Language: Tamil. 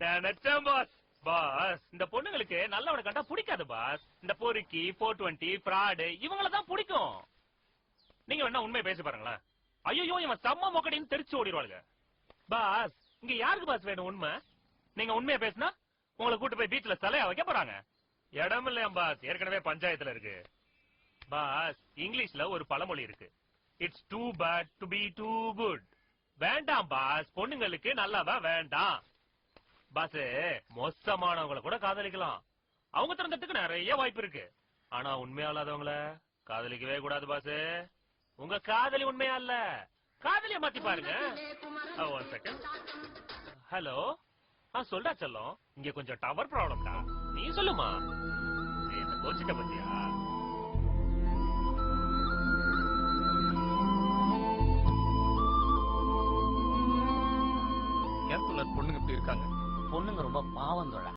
நினைச்சேன் பாஸ். பாஸ் இந்த பொண்ணுங்களுக்கு நல்லவனை கண்டா பிடிக்காது பாஸ். இந்த பொறுக்கி 420 ஃப்ராடு இவங்களதான் பிடிக்கும். நீங்க வேணா உண்மையை பேசி பாருங்களேன். ஐயோ இவன் செம்ம மொக்கடின்னு தெரிச்சு ஓடிடுவாளுங்க. பாஸ் இங்க யாருக்கு பாஸ் வேணும் உண்மை? நீங்க உண்மையை பேசினா உங்களை கூட்டு போய் பீச்ல சிலையா வைக்க போறாங்க. இடம் இல்லையா பாஸ், ஏற்கனவே பஞ்சாயத்துல இருக்கு. பாஸ் இங்கிலீஷ்ல ஒரு பழமொழி இருக்கு, it's too bad to be too good. வேண்டாம் பாஸ், பொண்ணுங்களுக்கு நல்லவன் வேண்டாம். பாஸ் மோசமானவங்களை கூட காதலிக்கலாம், அவங்க திறந்ததுக்கு நிறைய வாய்ப்பு இருக்கு. ஆனா உண்மையாலாதவங்கள காதலிக்கவே கூடாது பாஸ். உங்க காதலி உண்மையா இல்ல, காதலிய மாத்தி பாருங்க. One second. ஹலோ, சொல்றா செல்லம், இங்க கொஞ்சம் டவர் ப்ராப்ளம்டா. நீ சொல்லுமா, என்ன கோச்சிட்ட பத்தியா? பொண்ணுங்க இப்படி இருக்காங்க. பொண்ணுங்க ரொம்ப பாவம் தோழா.